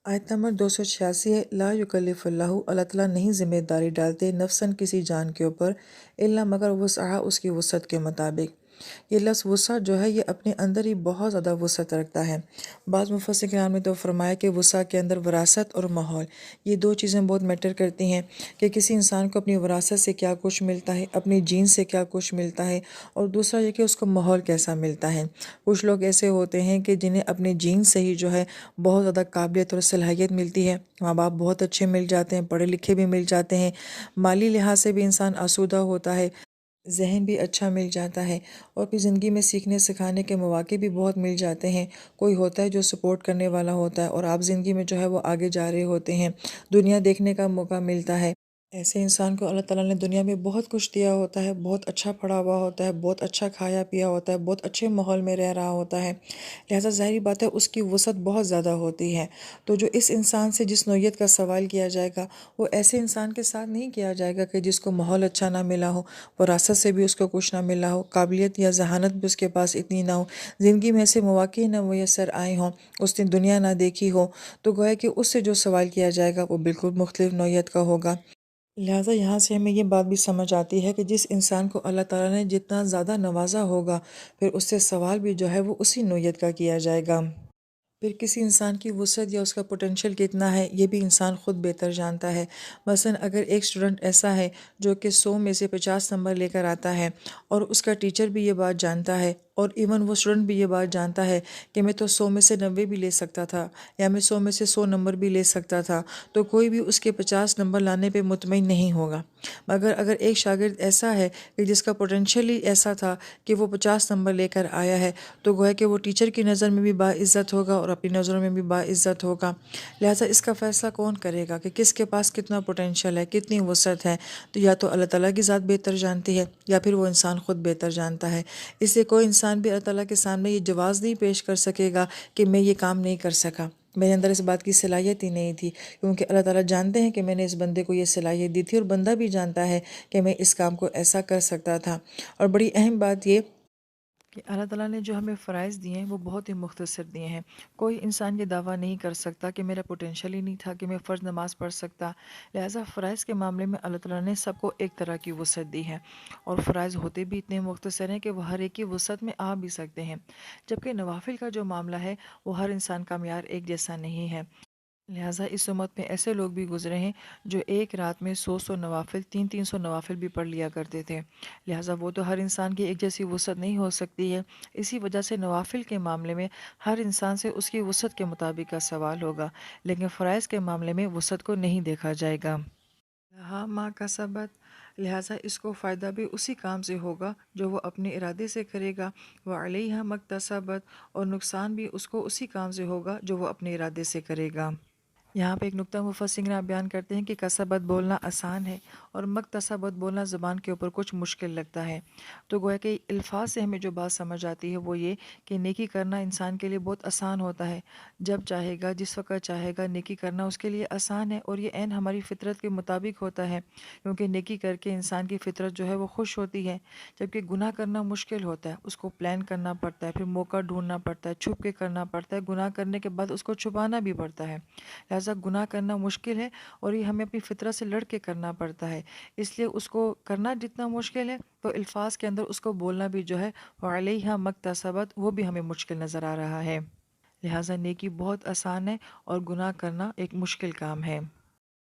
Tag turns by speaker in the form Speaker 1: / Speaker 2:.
Speaker 1: آیت نمبر 286 ہے، لا یکلف اللہ، اللہ تعالیٰ نہیں ذمہ داری ڈالتے نفساً کسی جان کے اوپر الا مگر وسعہا، اس کی وسعت کے مطابق۔ یہ لفظ وسعت جو ہے یہ اپنے اندر ہی بہت زیادہ وسعت رکھتا ہے۔ بعض مفسرین کرام نے تو فرمایا کہ وسعت کے اندر وراثت اور ماحول، یہ دو چیزیں بہت میٹر کرتی ہیں کہ کسی انسان کو اپنی وراثت سے کیا کچھ ملتا ہے، اپنی جین سے کیا کچھ ملتا ہے، اور دوسرا یہ کہ اس کو ماحول کیسا ملتا ہے۔ کچھ لوگ ایسے ہوتے ہیں کہ جنہیں اپنے جین سے ہی جو ہے بہت زیادہ قابلیت اور صلاحیت ملتی ہے، ماں باپ بہت اچھے مل جاتے ہیں، پڑھے لکھے بھی مل جاتے ہیں، مالی لحاظ سے بھی انسان آسودہ ہوتا ہے، ذہن بھی اچھا مل جاتا ہے، اور پھر زندگی میں سیکھنے سکھانے کے مواقع بھی بہت مل جاتے ہیں۔ کوئی ہوتا ہے جو سپورٹ کرنے والا ہوتا ہے اور آپ زندگی میں جو ہے وہ آگے جا رہے ہوتے ہیں، دنیا دیکھنے کا موقع ملتا ہے۔ ایسے انسان کو اللہ تعالیٰ نے دنیا میں بہت کچھ دیا ہوتا ہے، بہت اچھا پڑھا ہوا ہوتا ہے، بہت اچھا کھایا پیا ہوتا ہے، بہت اچھے ماحول میں رہ رہا ہوتا ہے، لہٰذا ظاہری بات ہے اس کی وسعت بہت زیادہ ہوتی ہے۔ تو جو اس انسان سے جس نوعیت کا سوال کیا جائے گا وہ ایسے انسان کے ساتھ نہیں کیا جائے گا کہ جس کو ماحول اچھا نہ ملا ہو، وراثت سے بھی اس کو کچھ نہ ملا ہو، قابلیت یا ذہانت بھی اس کے پاس اتنی نہ ہو، زندگی میں ایسے مواقع نہ میسر آئے ہوں، اس نے دنیا نہ دیکھی ہو، تو گویا کہ اس سے جو سوال کیا جائے گا وہ بالکل مختلف نوعیت کا ہوگا۔ لہٰذا یہاں سے ہمیں یہ بات بھی سمجھ آتی ہے کہ جس انسان کو اللہ تعالیٰ نے جتنا زیادہ نوازا ہوگا پھر اس سے سوال بھی جو ہے وہ اسی نوعیت کا کیا جائے گا۔ پھر کسی انسان کی وسعت یا اس کا پوٹینشیل کتنا ہے یہ بھی انسان خود بہتر جانتا ہے۔ مثلاً اگر ایک اسٹوڈنٹ ایسا ہے جو کہ 100 میں سے 50 نمبر لے کر آتا ہے اور اس کا ٹیچر بھی یہ بات جانتا ہے اور ایون وہ اسٹوڈنٹ بھی یہ بات جانتا ہے کہ میں تو 100 میں سے 90 بھی لے سکتا تھا یا میں 100 میں سے 100 نمبر بھی لے سکتا تھا، تو کوئی بھی اس کے 50 نمبر لانے پہ مطمئن نہیں ہوگا۔ مگر اگر ایک شاگرد ایسا ہے کہ جس کا پوٹینشیل ہی ایسا تھا کہ وہ 50 نمبر لے کر آیا ہے، تو گویا کہ وہ ٹیچر کی نظر میں بھی باعزت ہوگا اور اپنی نظروں میں بھی باعزت ہوگا۔ لہٰذا اس کا فیصلہ کون کرے گا کہ کس کے پاس کتنا پوٹینشیل ہے، کتنی وسعت ہے؟ تو یا تو اللہ تعالیٰ کی ذات بہتر جانتی ہے یا پھر وہ انسان خود بہتر جانتا ہے۔ اس لیے کوئی انسان بھی اللہ تعالیٰ کے سامنے یہ جواز نہیں پیش کر سکے گا کہ میں یہ کام نہیں کر سکا، میرے اندر اس بات کی صلاحیت ہی نہیں تھی، کیونکہ اللہ تعالیٰ جانتے ہیں کہ میں نے اس بندے کو یہ صلاحیت دی تھی، اور بندہ بھی جانتا ہے کہ میں اس کام کو ایسا کر سکتا تھا۔ اور بڑی اہم بات یہ کہ اللہ تعالیٰ نے جو ہمیں فرائض دیے ہیں وہ بہت ہی مختصر دیے ہیں۔ کوئی انسان یہ دعویٰ نہیں کر سکتا کہ میرا پوٹینشیل ہی نہیں تھا کہ میں فرض نماز پڑھ سکتا، لہٰذا فرائض کے معاملے میں اللہ تعالیٰ نے سب کو ایک طرح کی وسعت دی ہے، اور فرائض ہوتے بھی اتنے مختصر ہیں کہ وہ ہر ایک کی وسعت میں آ بھی سکتے ہیں، جبکہ نوافل کا جو معاملہ ہے وہ ہر انسان کا معیار ایک جیسا نہیں ہے۔ لہٰذا اس امت میں ایسے لوگ بھی گزرے ہیں جو ایک رات میں 100 نوافل، 300 نوافل بھی پڑھ لیا کرتے تھے، لہٰذا وہ تو ہر انسان کی ایک جیسی وسعت نہیں ہو سکتی ہے۔ اسی وجہ سے نوافل کے معاملے میں ہر انسان سے اس کی وسعت کے مطابق کا سوال ہوگا، لیکن فرائض کے معاملے میں وسعت کو نہیں دیکھا جائے گا۔ ہاں ماں کا سبت، لہٰذا اس کو فائدہ بھی اسی کام سے ہوگا جو وہ اپنے ارادے سے کرے گا، وہ علیہا مکتسبت، اور نقصان بھی اس کو اسی کام سے ہوگا جو وہ اپنے ارادے سے کرے گا۔ یہاں پہ ایک نقطہ مفسرین بیان کرتے ہیں کہ کسبت بولنا آسان ہے اور مکتسبت بولنا زبان کے اوپر کچھ مشکل لگتا ہے، تو گویا کہ الفاظ سے ہمیں جو بات سمجھ آتی ہے وہ یہ کہ نیکی کرنا انسان کے لیے بہت آسان ہوتا ہے، جب چاہے گا، جس وقت چاہے گا نیکی کرنا اس کے لیے آسان ہے، اور یہ عین ہماری فطرت کے مطابق ہوتا ہے، کیونکہ نیکی کر کے انسان کی فطرت جو ہے وہ خوش ہوتی ہے، جبکہ گناہ کرنا مشکل ہوتا ہے، اس کو پلان کرنا پڑتا ہے، پھر موقع ڈھونڈنا پڑتا ہے، چھپ کے کرنا پڑتا ہے، گناہ کرنے کے بعد اس کو چھپانا بھی پڑتا ہے، لہٰذا گناہ کرنا مشکل ہے اور یہ ہمیں اپنی فطرت سے لڑ کے کرنا پڑتا ہے، اس لیے اس کو کرنا جتنا مشکل ہے تو الفاظ کے اندر اس کو بولنا بھی جو ہے وَعَلَيْهَا مَكْتَسَبَتْ وہ بھی ہمیں مشکل نظر آ رہا ہے۔ لہٰذا نیکی بہت آسان ہے اور گناہ کرنا ایک مشکل کام ہے۔